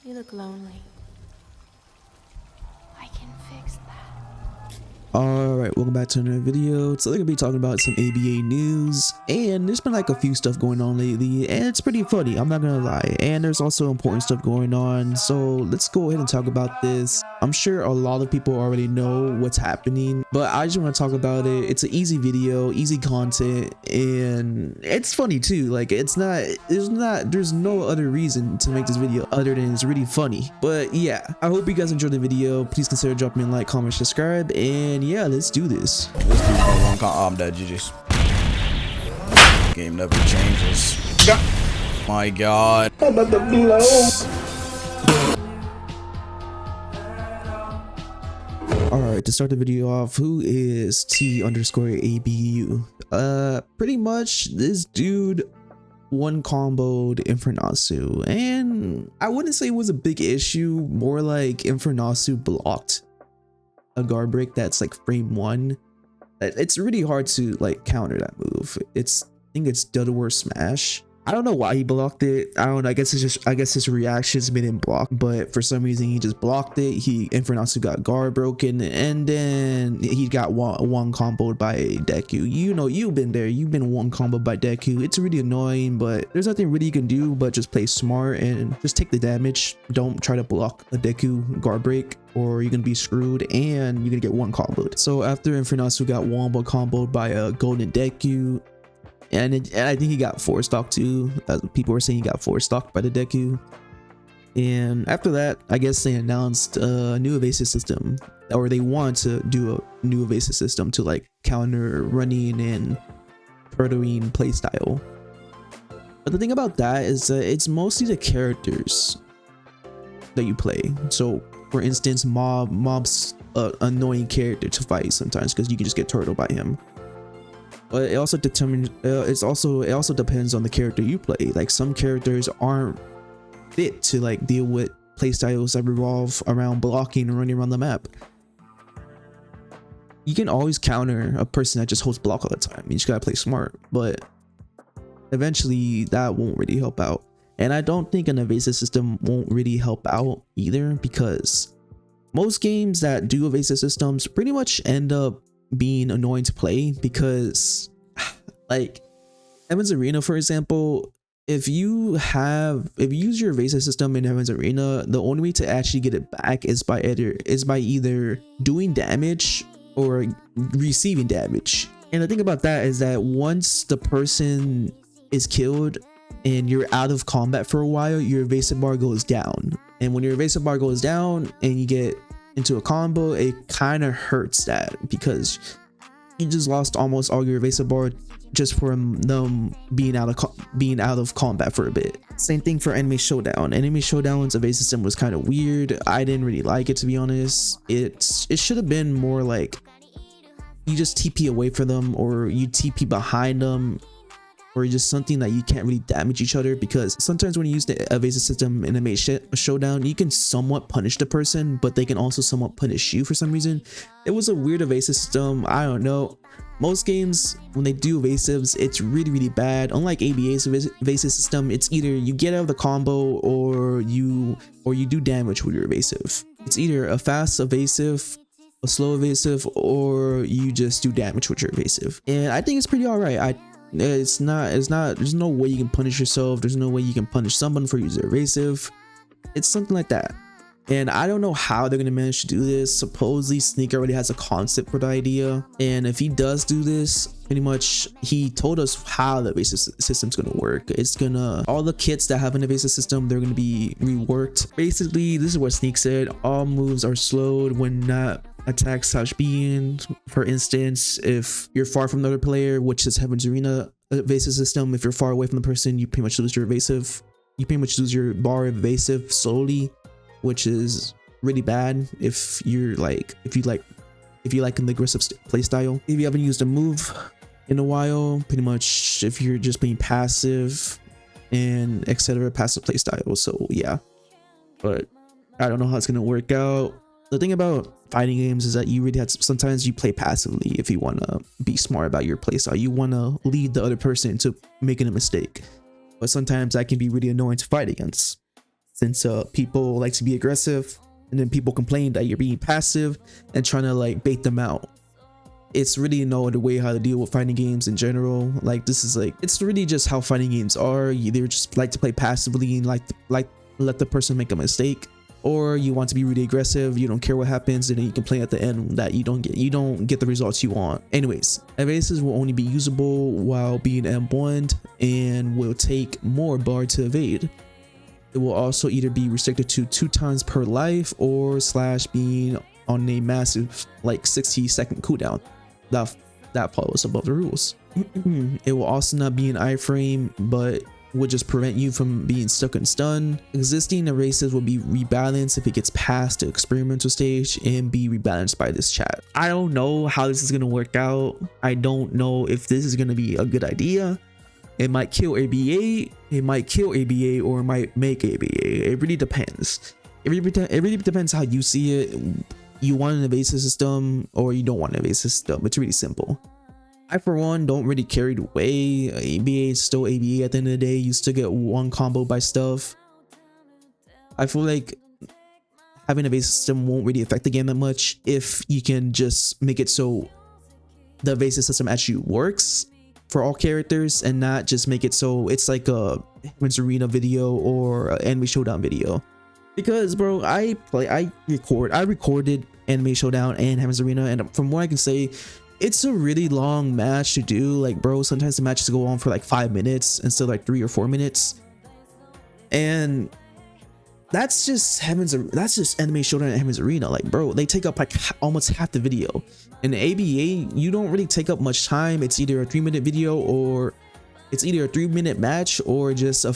You look lonely. I can fix that. Alright, welcome back to another video. Today we're gonna be talking about some ABA news, and there's been like a few stuff going on lately, and it's pretty funny, I'm not gonna lie. And there's also important stuff going on, so let's go ahead and talk about this. I'm sure a lot of people already know what's happening, but I just want to talk about it. It's an easy video, easy content, and it's funny too. Like, there's no other reason to make this video other than it's really funny. But yeah, I hope you guys enjoyed the video. Please consider dropping a like, comment, subscribe, and yeah, let's do this. This dude no one I'm dead. GG's. Game never changes. My God. I'm about to blow. Alright, to start the video off, who is T_ABU? Pretty much this dude one comboed Infernasu, and I wouldn't say it was a big issue, more like Infernasu blocked a guard break that's like frame 1. It's really hard to like counter that move. I think it's Delaware Smash. I don't know why he blocked it. I don't know. I guess his reactions made him block, but for some reason he just blocked it. Infernasu got guard broken, and then he got one comboed by Deku. You know, you've been there. You've been one comboed by Deku. It's really annoying, but there's nothing really you can do but just play smart and just take the damage. Don't try to block a Deku guard break, or you're gonna be screwed and you're gonna get one comboed. So after Infernasu got wombo comboed by a golden Deku, and I think he got 4-stock too. People were saying he got 4-stock by the Deku. And after that, I guess they announced a new evasive system, or they want to do a new evasive system to like counter running and turtling playstyle. But the thing about that is that it's mostly the characters that you play. So for instance, Mob's annoying character to fight sometimes because you can just get turtled by him. But it also determines. It also depends on the character you play. Like, some characters aren't fit to like deal with playstyles that revolve around blocking and running around the map. You can always counter a person that just holds block all the time. You just gotta play smart. But eventually, that won't really help out. And I don't think an evasive system won't really help out either, because most games that do evasive systems pretty much end up being annoying to play, because like Heaven's Arena, for example, if you use your evasive system in Heaven's Arena, the only way to actually get it back is by either doing damage or receiving damage. And the thing about that is that once the person is killed and you're out of combat for a while, your evasive bar goes down. And when your evasive bar goes down and you get into a combo, it kind of hurts that, because you just lost almost all your evasive bar just from them being out of combat for a bit. Same thing for Enemy Showdown. Enemy Showdown's evasive system was kind of weird. I didn't really like it, to be honest. It should have been more like you just TP away from them, or you TP behind them, or just something that you can't really damage each other, because sometimes when you use the evasive system in a showdown, you can somewhat punish the person, but they can also somewhat punish you for some reason. It was a weird evasive system. I don't know. Most games, when they do evasives, it's really bad. Unlike ABA's evasive system, it's either you get out of the combo or you do damage with your evasive. It's either a fast evasive, a slow evasive, or you just do damage with your evasive. And I think it's pretty alright. There's no way you can punish yourself. There's no way you can punish someone for using evasive. It's something like that. And I don't know how they're gonna manage to do this. Supposedly Sneak already has a concept for the idea, and if he does do this, pretty much he told us how the evasive system's gonna work. It's gonna, all the kits that have an evasive system, they're gonna be reworked. Basically, this is what Sneak said: all moves are slowed when not attack/being. For instance, if you're far from another player, which is Heaven's Arena evasive system, if you're far away from the person, you pretty much lose your evasive. You pretty much lose your bar of evasive slowly, which is really bad if you like an aggressive playstyle. If you haven't used a move in a while, pretty much if you're just being passive and etc. passive playstyle. So yeah, but I don't know how it's gonna work out. The thing about fighting games is that you really have to, sometimes you play passively if you want to be smart about your playstyle. You want to lead the other person into making a mistake, but sometimes that can be really annoying to fight against. since people like to be aggressive, and then people complain that you're being passive and trying to like bait them out. It's really no other way how to deal with fighting games in general. Like this is like, it's really just how fighting games are. You either just like to play passively and like let the person make a mistake, or you want to be really aggressive, you don't care what happens, and then you complain at the end that you don't get the results you want. Anyways, evasives will only be usable while being M1 and will take more bar to evade. It will also either be restricted to 2 times per life or / being on a massive like 60-second cooldown. That part was above the rules. It will also not be an iframe, but would just prevent you from being stuck and stunned. Existing erasers will be rebalanced if it gets past the experimental stage and be rebalanced by this chat. I don't know how this is going to work out. I don't know if this is going to be a good idea. It might kill ABA, it might kill ABA, or it might make ABA. It really depends. It really depends how you see it. You want an evasive system or you don't want an evasive system. It's really simple. I for one don't really carry the way. ABA is still ABA at the end of the day. You still get one combo by stuff. I feel like having a evasive system won't really affect the game that much if you can just make it so the evasive system actually works for all characters and not just make it so it's like a Heaven's Arena video or an Anime Showdown video. Because bro, I recorded Anime Showdown and Heaven's Arena, and from what I can say, it's a really long match to do. Like bro, sometimes the matches go on for like 5 minutes instead of like 3 or 4 minutes, and that's just Anime Showdown and Heaven's Arena. Like bro, they take up like almost half the video. In ABA, you don't really take up much time. It's either a 3-minute video, or it's either a 3-minute match, or just a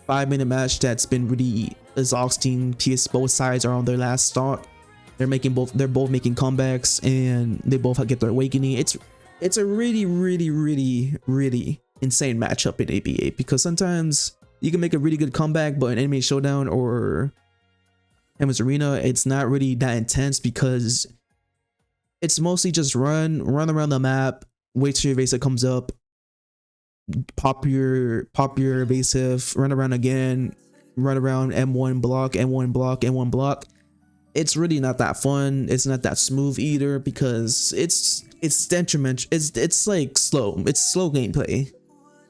5-minute match that's been really exhausting. Both sides are on their last stock. They're both making comebacks, and they both get their awakening. It's a really insane matchup in ABA, because sometimes you can make a really good comeback, but in Anime Showdown or Heaven's Arena, it's not really that intense, because it's mostly just run around the map, wait till your evasive comes up, pop your evasive, run around again, run around M1 block, M1 block, M1 block. It's really not that fun. It's not that smooth either, because it's detrimental. It's like slow. It's slow gameplay.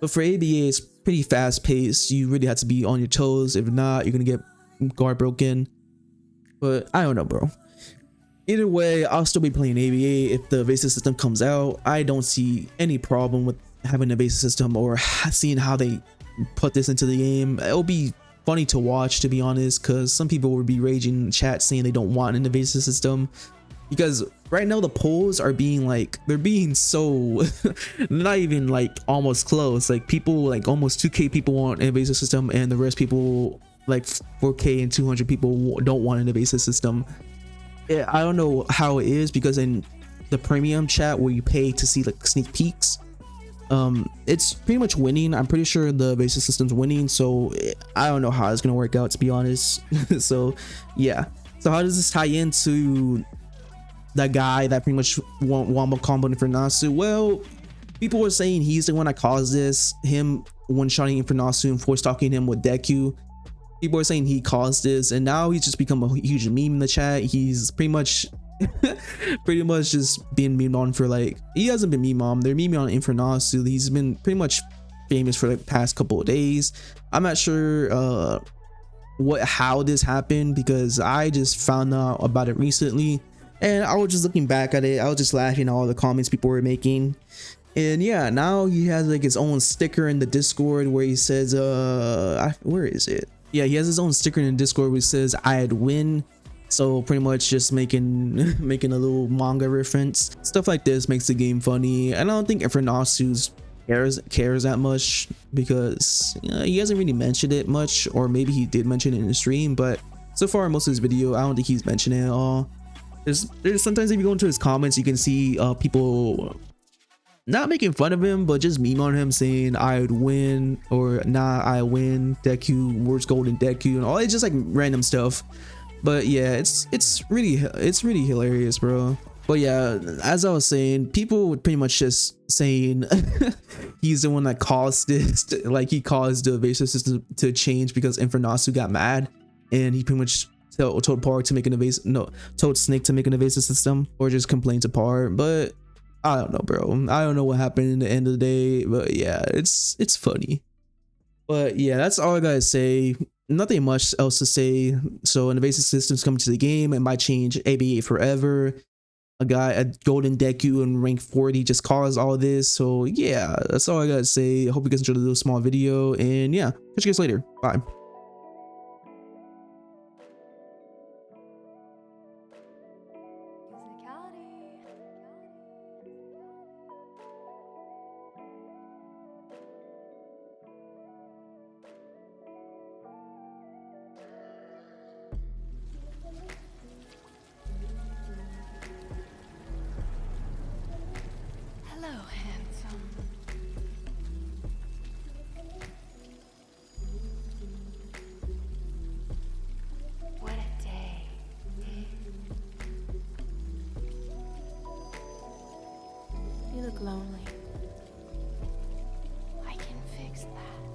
But for ABA, it's pretty fast paced. You really have to be on your toes. If not, you're gonna get guard broken. But I don't know, bro. Either way, I'll still be playing ABA if the evasive system comes out. I don't see any problem with having an evasive system or seeing how they put this into the game. It'll be funny to watch, to be honest, because some people will be raging in chat saying they don't want an evasive system, because right now the polls are being like, they're being so not even like almost close. Like people, like almost 2K people want an evasive system, and the rest people, like 4K and 200 people, don't want an evasive system. I don't know how it is, because in the premium chat where you pay to see like sneak peeks, it's pretty much winning. I'm pretty sure the evasive system's winning, so I don't know how it's gonna work out, to be honest. So yeah, so how does this tie into that guy that pretty much wombo combo Infernasu? Well, people were saying he's the one that caused this, him one-shotting Infernasu and force-talking him with Deku. People are saying he caused this, and now he's just become a huge meme in the chat. He's pretty much just being memed on for, like, he hasn't been meme on, they're memeing on Infernasu. He's been pretty much famous for like past couple of days. I'm not sure how this happened, because I just found out about it recently, and I was just looking back at it. I was just laughing at all the comments people were making. And yeah, now he has like his own sticker in the Discord where he says where is it? Yeah, he has his own sticker in the Discord which says "I'd win." So pretty much just making a little manga reference. Stuff like this makes the game funny, and I don't think Infernasu cares that much, because he hasn't really mentioned it much, or maybe he did mention it in the stream, but so far most of his video I don't think he's mentioned it at all. There's sometimes if you go into his comments, you can see people not making fun of him, but just meme on him saying "I would win" or "Nah, I win." Deku, worst golden Deku, and all. It's just like random stuff. But yeah, it's really hilarious, bro. But yeah, as I was saying, people would pretty much just saying he's the one that caused this, like he caused the evasive system to change because Infernasu got mad. and he pretty much told Park to make an evasive, no, told Snake to make an evasive system, or just complain to Park. But I don't know, bro. I don't know what happened in the end of the day, but yeah, it's funny. But yeah, that's all I gotta say. Nothing much else to say. So an evasive system's coming to the game. It might change ABA forever. A golden Deku in rank 40 just caused all this. So yeah, that's all I gotta say. I hope you guys enjoyed the little small video, and yeah, catch you guys later. Bye. Hello, handsome. What a day. You look lonely. I can fix that.